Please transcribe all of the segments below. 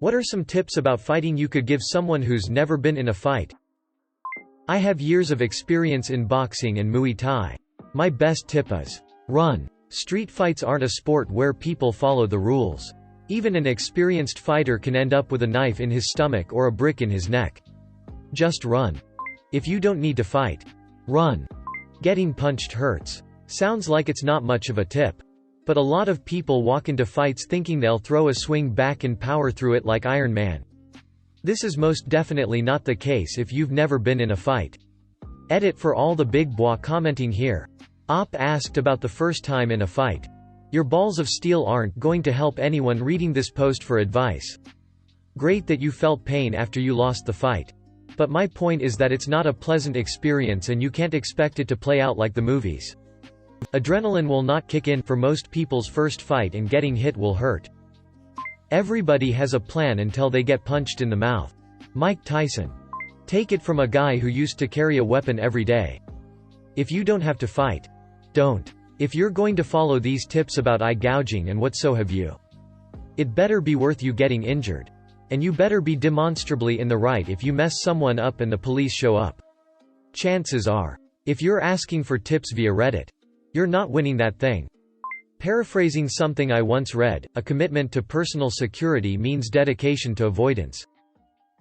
What are some tips about fighting you could give someone who's never been in a fight? I have years of experience in boxing and Muay Thai. My best tip is run. Street fights aren't a sport where people follow the rules. Even an experienced fighter can end up with a knife in his stomach or a brick in his neck. Just run. If you don't need to fight, run. Getting punched hurts. Sounds like it's not much of a tip. But a lot of people walk into fights thinking they'll throw a swing back and power through it like Iron Man. This is most definitely not the case if you've never been in a fight. Edit for all the big bois commenting here. Op asked about the first time in a fight. Your balls of steel aren't going to help anyone reading this post for advice. Great that you felt pain after you lost the fight. But my point is that it's not a pleasant experience and you can't expect it to play out like the movies. Adrenaline will not kick in for most people's first fight and getting hit will hurt. Everybody has a plan until they get punched in the mouth. Mike Tyson. Take it from a guy who used to carry a weapon every day. If you don't have to fight, don't. If you're going to follow these tips about eye gouging and what so have you, it better be worth you getting injured. And you better be demonstrably in the right if you mess someone up and the police show up. Chances are, if you're asking for tips via Reddit, you're not winning that thing. Paraphrasing something I once read, a commitment to personal security means dedication to avoidance,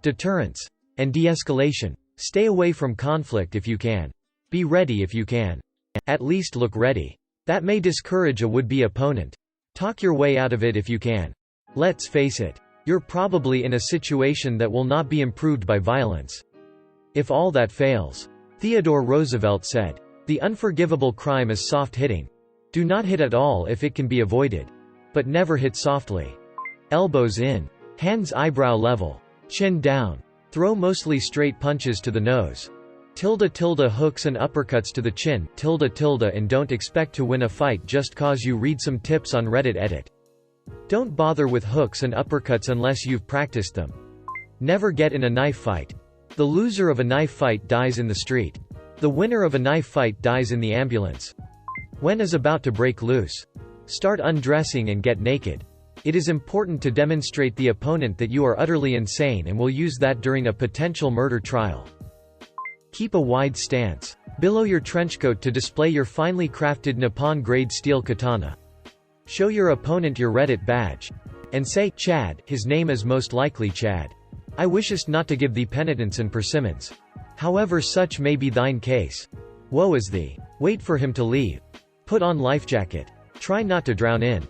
deterrence, and de-escalation. Stay away from conflict if you can. Be ready if you can. At least look ready. That may discourage a would-be opponent. Talk your way out of it if you can. Let's face it. You're probably in a situation that will not be improved by violence. If all that fails. Theodore Roosevelt said, "The unforgivable crime is soft hitting. Do not hit at all if it can be avoided. But never hit softly. Elbows in. Hands eyebrow level. Chin down. Throw mostly straight punches to the nose. Hooks and uppercuts to the chin, and don't expect to win a fight just cause you read some tips on Reddit. Edit. Don't bother with hooks and uppercuts unless you've practiced them. Never get in a knife fight. The loser of a knife fight dies in the street. The winner of a knife fight dies in the ambulance. When is about to break loose. Start undressing and get naked. It is important to demonstrate the opponent that you are utterly insane and will use that during a potential murder trial. Keep a wide stance. Below your trenchcoat to display your finely crafted Nippon-grade steel katana. Show your opponent your Reddit badge. And say, "Chad, his name is most likely Chad. I wishest not to give thee penitence and persimmons. However such may be thine case. Woe is thee. Wait for him to leave. Put on life jacket. Try not to drown in."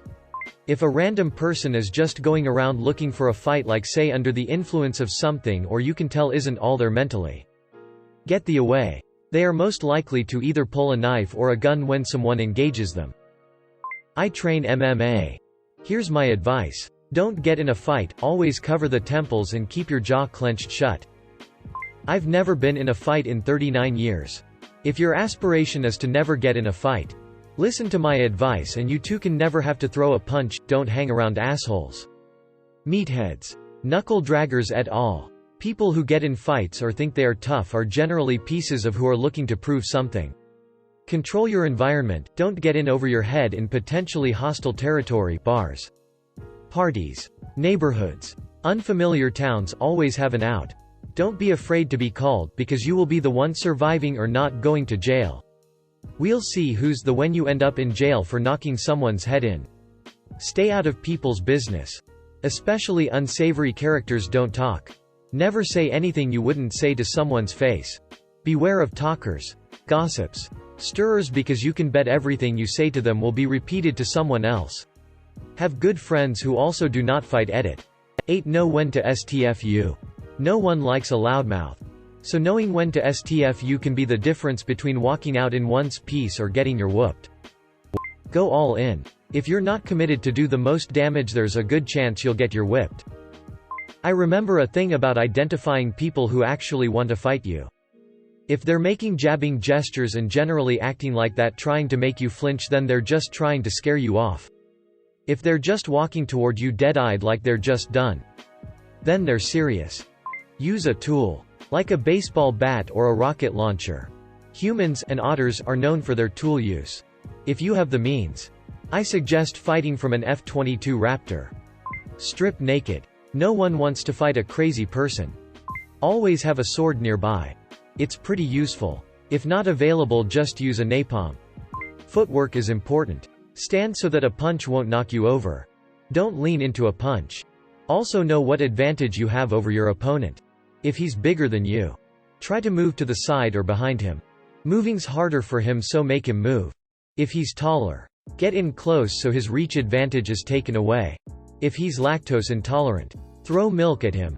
If a random person is just going around looking for a fight, like say under the influence of something, or you can tell isn't all there mentally, get thee away. They are most likely to either pull a knife or a gun when someone engages them. I train MMA. Here's my advice. Don't get in a fight, always cover the temples and keep your jaw clenched shut. I've never been in a fight in 39 years. If your aspiration is to never get in a fight, listen to my advice and you too can never have to throw a punch. Don't hang around assholes. Meatheads. Knuckle draggers et al. People who get in fights or think they are tough are generally pieces of who are looking to prove something. Control your environment, don't get in over your head in potentially hostile territory. Bars, parties, neighborhoods, unfamiliar towns always have an out. Don't be afraid to be called, because you will be the one surviving or not going to jail. We'll see who's the when you end up in jail for knocking someone's head in. Stay out of people's business. Especially unsavory characters don't talk. Never say anything you wouldn't say to someone's face. Beware of talkers, gossips, stirrers, because you can bet everything you say to them will be repeated to someone else. Have good friends who also do not fight. Edit. 8. Know when to STFU. No one likes a loudmouth. So knowing when to STFU can be the difference between walking out in one piece or getting your whooped. Go all in. If you're not committed to do the most damage, there's a good chance you'll get your whipped. I remember a thing about identifying people who actually want to fight you. If they're making jabbing gestures and generally acting like that trying to make you flinch, then they're just trying to scare you off. If they're just walking toward you dead-eyed like they're just done, then they're serious. Use a tool. Like a baseball bat or a rocket launcher. Humans and otters are known for their tool use. If you have the means, I suggest fighting from an F-22 Raptor. Strip naked. No one wants to fight a crazy person. Always have a sword nearby. It's pretty useful. If not available, just use a napalm. Footwork is important. Stand so that a punch won't knock you over. Don't lean into a punch. Also know what advantage you have over your opponent. If he's bigger than you, try to move to the side or behind him. Moving's harder for him, so make him move. If he's taller, get in close so his reach advantage is taken away. If he's lactose intolerant, throw milk at him.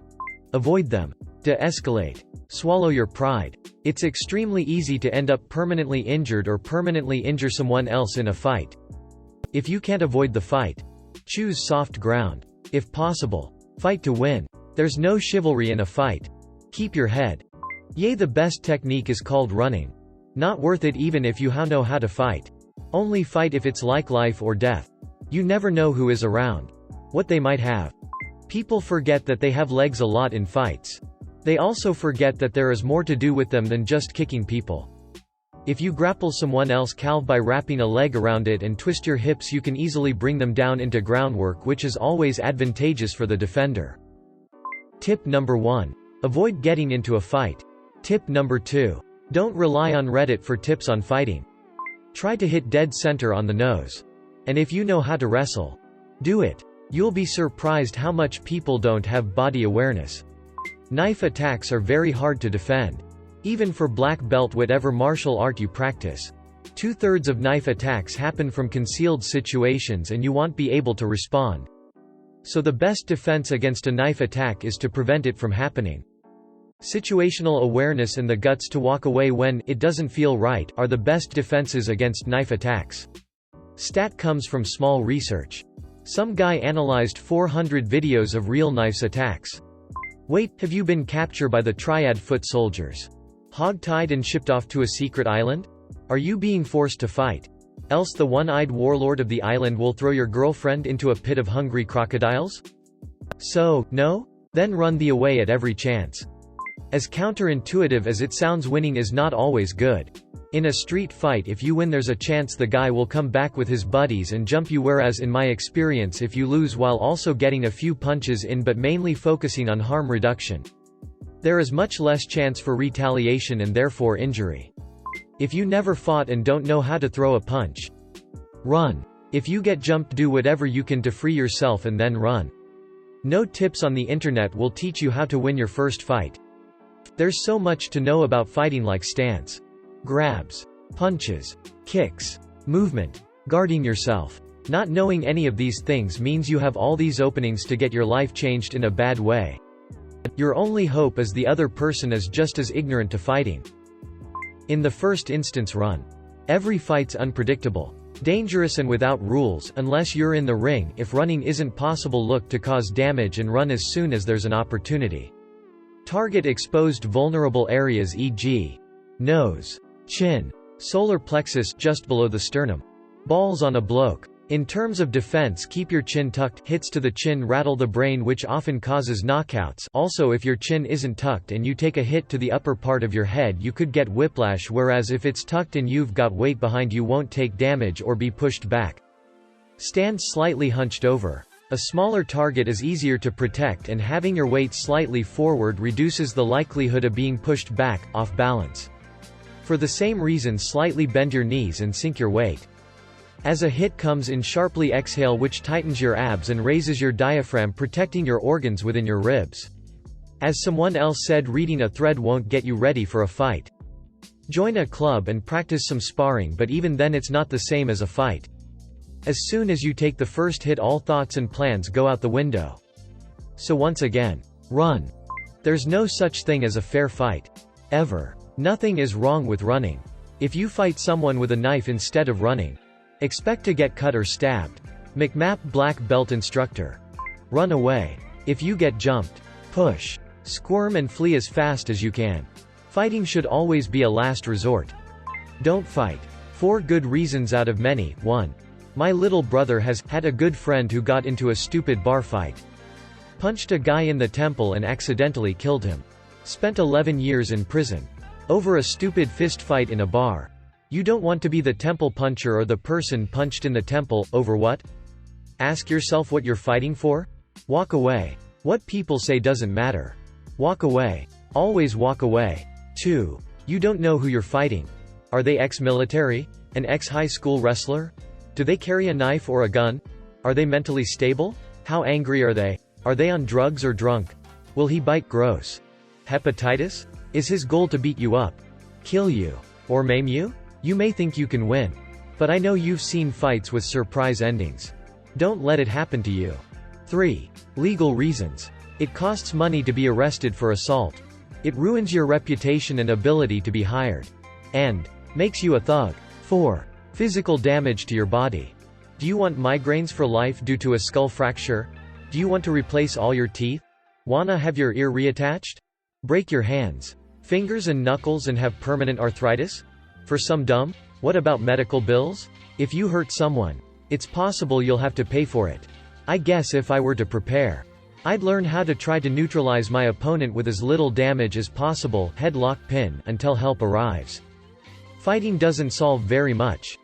Avoid them. De-escalate. Swallow your pride. It's extremely easy to end up permanently injured or permanently injure someone else in a fight. If you can't avoid the fight, choose soft ground. If possible, fight to win. There's no chivalry in a fight. Keep your head. The best technique is called running. Not worth it even if you know how to fight. Only fight if it's like life or death. You never know who is around, what they might have. People forget that they have legs a lot in fights. They also forget that there is more to do with them than just kicking people. If you grapple someone else by wrapping a leg around it and twist your hips, you can easily bring them down into groundwork, which is always advantageous for the defender. Tip number 1. Avoid getting into a fight. Tip number 2. Don't rely on Reddit for tips on fighting. Try to hit dead center on the nose. And if you know how to wrestle, do it. You'll be surprised how much people don't have body awareness. Knife attacks are very hard to defend. Even for black belt, whatever martial art you practice. 2/3 of knife attacks happen from concealed situations and you won't be able to respond. So the best defense against a knife attack is to prevent it from happening. Situational awareness and the guts to walk away when it doesn't feel right are the best defenses against knife attacks. Stat comes from small research. Some guy analyzed 400 videos of real knives attacks. Wait, have you been captured by the Triad foot soldiers? Hog-tied and shipped off to a secret island? Are you being forced to fight? Else the one-eyed warlord of the island will throw your girlfriend into a pit of hungry crocodiles? So, no? Then run the away at every chance. As counterintuitive as it sounds, winning is not always good. In a street fight, if you win, there's a chance the guy will come back with his buddies and jump you, whereas in my experience, if you lose while also getting a few punches in but mainly focusing on harm reduction, there is much less chance for retaliation and therefore injury. If you never fought and don't know how to throw a punch, run. If you get jumped, do whatever you can to free yourself and then run. No tips on the internet will teach you how to win your first fight. There's so much to know about fighting, like stance, grabs, punches, kicks, movement, guarding yourself. Not knowing any of these things means you have all these openings to get your life changed in a bad way. Your only hope is the other person is just as ignorant to fighting. In the first instance, run. Every fight's unpredictable, dangerous and without rules unless you're in the ring. If running isn't possible, look to cause damage and run as soon as there's an opportunity. Target exposed vulnerable areas, e.g. nose, chin, solar plexus just below the sternum. Balls on a bloke. In terms of defense, keep your chin tucked. Hits to the chin rattle the brain, which often causes knockouts. Also, if your chin isn't tucked and you take a hit to the upper part of your head, you could get whiplash, whereas if it's tucked and you've got weight behind, you won't take damage or be pushed back. Stand slightly hunched over. A smaller target is easier to protect, and having your weight slightly forward reduces the likelihood of being pushed back, off balance. For the same reason, slightly bend your knees and sink your weight. As a hit comes in, sharply exhale, which tightens your abs and raises your diaphragm, protecting your organs within your ribs. As someone else said, reading a thread won't get you ready for a fight. Join a club and practice some sparring, but even then it's not the same as a fight. As soon as you take the first hit, all thoughts and plans go out the window. So once again, run. There's no such thing as a fair fight. Ever. Nothing is wrong with running. If you fight someone with a knife instead of running, expect to get cut or stabbed. McMap, black belt instructor. Run away. If you get jumped, push, squirm and flee as fast as you can. Fighting should always be a last resort. Don't fight. 4 good reasons out of many. 1. My little brother has had a good friend who got into a stupid bar fight. Punched a guy in the temple and accidentally killed him. Spent 11 years in prison. Over a stupid fist fight in a bar. You don't want to be the temple puncher or the person punched in the temple. Over what? Ask yourself what you're fighting for. Walk away. What people say doesn't matter. Walk away. Always walk away. 2. You don't know who you're fighting. Are they ex-military? An ex-high school wrestler? Do they carry a knife or a gun? Are they mentally stable? How angry are they? Are they on drugs or drunk? Will he bite? Gross. Hepatitis? Is his goal to beat you up? Kill you? Or maim you? You may think you can win. But I know you've seen fights with surprise endings. Don't let it happen to you. 3. Legal reasons. It costs money to be arrested for assault. It ruins your reputation and ability to be hired. And makes you a thug. 4. Physical damage to your body. Do you want migraines for life due to a skull fracture? Do you want to replace all your teeth? Wanna have your ear reattached? Break your hands, fingers and knuckles and have permanent arthritis? For some dumb? What about medical bills? If you hurt someone, it's possible you'll have to pay for it. I guess if I were to prepare, I'd learn how to try to neutralize my opponent with as little damage as possible, headlock pin, until help arrives. Fighting doesn't solve very much.